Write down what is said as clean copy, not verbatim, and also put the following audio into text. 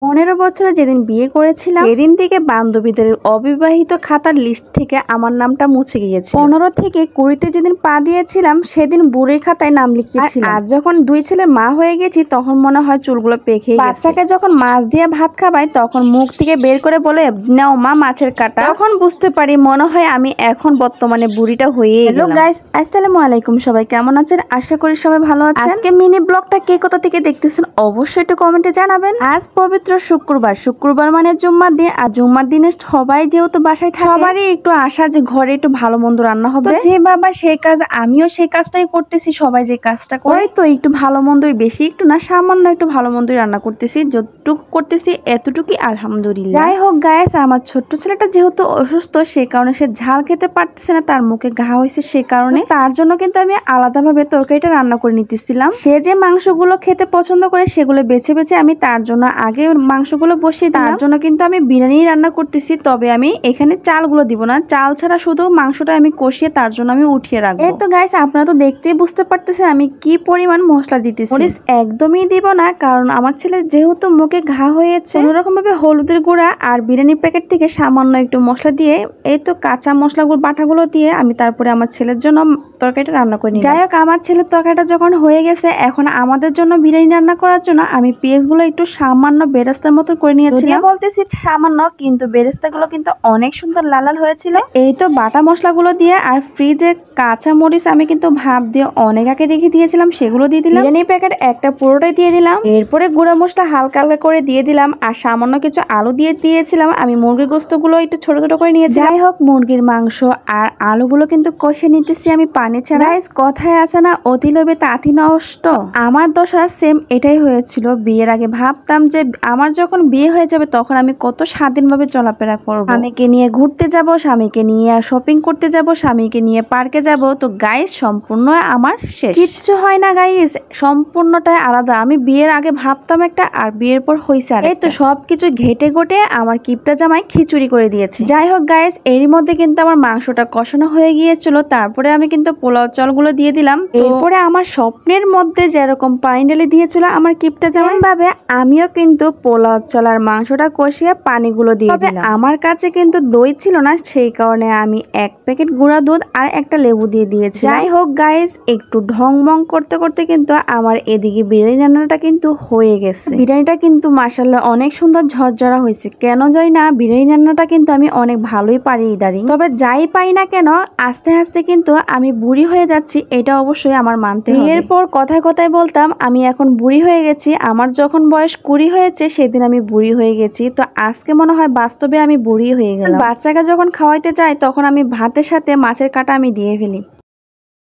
15 বছরে যেদিন বিয়ে করেছিলাম সেদিন থেকে বান্ধবীদের অবিবাহিত খাতার লিস্ট থেকে আমার নামটা মুছে গিয়েছে। 15 থেকে 20-তে যেদিন পা দিয়েছিলাম সেদিন বুড়ির খাতায় নাম লিখিয়েছিলাম। আর যখন 2 ছেলের মা হয়ে গেছি তখন মনে হয় চুলগুলো পেকে গেছে। বাচ্চাকে যখন মাছ দিয়ে ভাত খাবাই তখন মুখ থেকে বের করে বলে নাও মা মাছের কাঁটা। তখন বুঝতে পারি মনে হয় আমি এখন বর্তমানে বুড়িটা হয়ে গেলাম। হ্যালো গাইস, আসসালামু আলাইকুম। সবাই কেমন আছেন? আশা করি সবাই ভালো আছেন। আজকে মিনি ব্লগটা কে কোথা থেকে দেখতেছেন অবশ্যই একটু কমেন্টে জানাবেন। আজ পবিত্র শুক্রবার মানে জুম্মার দিন। আর জুম্মার দিনে সবাই যেহেতু বাসায় থাকে সবারই একটু আশা যে ঘরে একটু ভালো মন্দ রান্না হবে। যে বাবা সেই কাজ আমিও সেই কাজটাই করতেছি। সবাই যে কাজটা করে তো একটু ভালো মন্দই, বেশি একটু না সামান্য একটু ভালো মন্দই রান্না করতেছি। যতটুকু করতেছি এতটুকুই আলহামদুলিল্লাহ। যাই হোক গাইস, আমার ছোট্ট ছেলেটা যেহেতু অসুস্থ সে কারণে সে ঝাল খেতে পারতেছে না, তার মুখে ঘা হয়েছে সে কারণে। তার জন্য কিন্তু আমি আলাদাভাবে তরকারিটা রান্না করে নিতেছিলাম। সে যে মাংসগুলো খেতে পছন্দ করে সেগুলো বেছে বেছে আমি তার জন্য আগে মাংসগুলো বসিয়ে দিলাম। তার জন্য কিন্তু আমি বিরিয়ানি রান্না করতেছি, তবে আমি এখানে চালগুলো দিব না। চাল ছাড়া শুধু মাংসটা আমি কষিয়ে তার জন্য আমি উঠিয়ে রাখবো। এই তো গাইস, আপনারা তো দেখতেই বুঝতে পারতেছেন আমি কি পরিমাণ মশলা দিতেছি। মরিচ একদমই দিব না, কারণ আমার ছেলের যেহেতু মুখে ঘা হয়েছে। কোনোরকম ভাবে হলুদের গুঁড়া আর বিরিয়ানির প্যাকেট থেকে সামান্য একটু মশলা দিয়ে এই তো কাঁচা মশলাগুলো বাটাগুলো দিয়ে আমি তারপরে আমার ছেলের জন্য তরকারিটা রান্না করে নিই। যাই হোক, আমার ছেলের তরকারিটা যখন হয়ে গেছে এখন আমাদের জন্য বিরিয়ানি রান্না করার জন্য আমি পেঁয়াজগুলো একটু সামান্য বেরেস্তার মতো করে নিয়েছিলাম। বলতেছি সামান্য, কিন্তু বেরেস্তাগুলো কিন্তু অনেক সুন্দর লাল লাল হয়েছিল। এই তো বাটা মশলাগুলো দিয়ে আর ফ্রিজে কাঁচা মরিচ আমি কিন্তু ভাপ দিয়ে অনেক আগে রেখে দিয়েছিলাম, সেগুলো দিয়ে দিলাম। বিরিয়ানি প্যাকেট একটা পুরোটাই দিয়ে দিলাম। এরপরে গুঁড়া মশলা হালকা হালকা করে দিয়ে দিলাম আর সামান্য কিছু আলু দিয়ে দিয়েছিলাম। আমি মুরগির গোস্তগুলো একটু ছোট ছোট করে নিয়েছি। যাই হোক, মুরগির মাংস আর আলুগুলো কিন্তু কষে নিতেছি আমি পানি ছাড়া। কথায় আছে না, অতি লোভে তাঁতি নষ্ট। আমার দশা সেম এটাই হয়েছিল। বিয়ের আগে ভাবতাম যে আমার যখন বিয়ে হয়ে যাবে তখন আমি কত স্বাধীনভাবে চলাফেরা করবো। স্বামীকে নিয়ে ঘুরতে যাব, স্বামীকে নিয়ে শপিং করতে যাব, স্বামীকে নিয়ে পার্কে যাব। তো গাইস, সম্পূর্ণ আমার শেষ, কিচ্ছু হয় না গাইস, সম্পূর্ণটাই আলাদা। আমি বিয়ের আগে ভাবতাম একটা আর বিয়ের পর হয়েছে আর। এই তো সবকিছু ঘেটে ঘটে আমার কিপটা জামাই খিচুড়ি করে দিয়েছে। যাই হোক গাইস, এরই মধ্যে কিন্তু আমার মাংসটা কষানো হয়ে গিয়েছিল। তারপরে আমি কিন্তু পোলাও চালগুলো দিয়ে দিলাম। এরপরে আমার স্বপ্নের মধ্যে যেরকম পানি ঢেলে দিয়েছিল আমার কিপটা জামাই ভাবে আমিও কিন্তু পোলাও চাল আর মাংসটা কষিয়ে পানিগুলো দিয়ে দিলাম। আমার কাছে কিন্তু দই ছিল না, সেই কারণে আমি 1 প্যাকেট গুঁড়া দুধ আর একটা লেবু দিয়ে দিয়েছি। যাই হোক গাইস, একটু ঢংমং করতে করতে কিন্তু আমার এদিকে বিরিয়ানি রান্নাটা কিন্তু হয়ে গেছে। বিরিয়ানিটা কিন্তু মাশাআল্লাহ অনেক সুন্দর ঝরঝরা হয়েছে। কেন জানি না, বিরিয়ানি রান্নাটা কিন্তু আমি অনেক ভালোই পারি ইদারিং। তবে যাই পাই না কেন আস্তে আস্তে কিন্তু আমি বুড়ি হয়ে যাচ্ছি, এটা অবশ্যই আমার মানতে হবে। এরপর কথায় কথায় বলতাম আমি এখন বুড়ি হয়ে গেছি। আমার যখন বয়স 20 হয়েছে সেদিন আমি বুড়ি হয়ে গেছি। তো আজকে মনে হয় বাস্তবে আমি বুড়ি হয়ে গেলাম। বাচ্চাকে যখন খাওয়াইতে যাই তখন আমি ভাতের সাথে মাছের কাঁটা আমি দিয়ে ফেলি।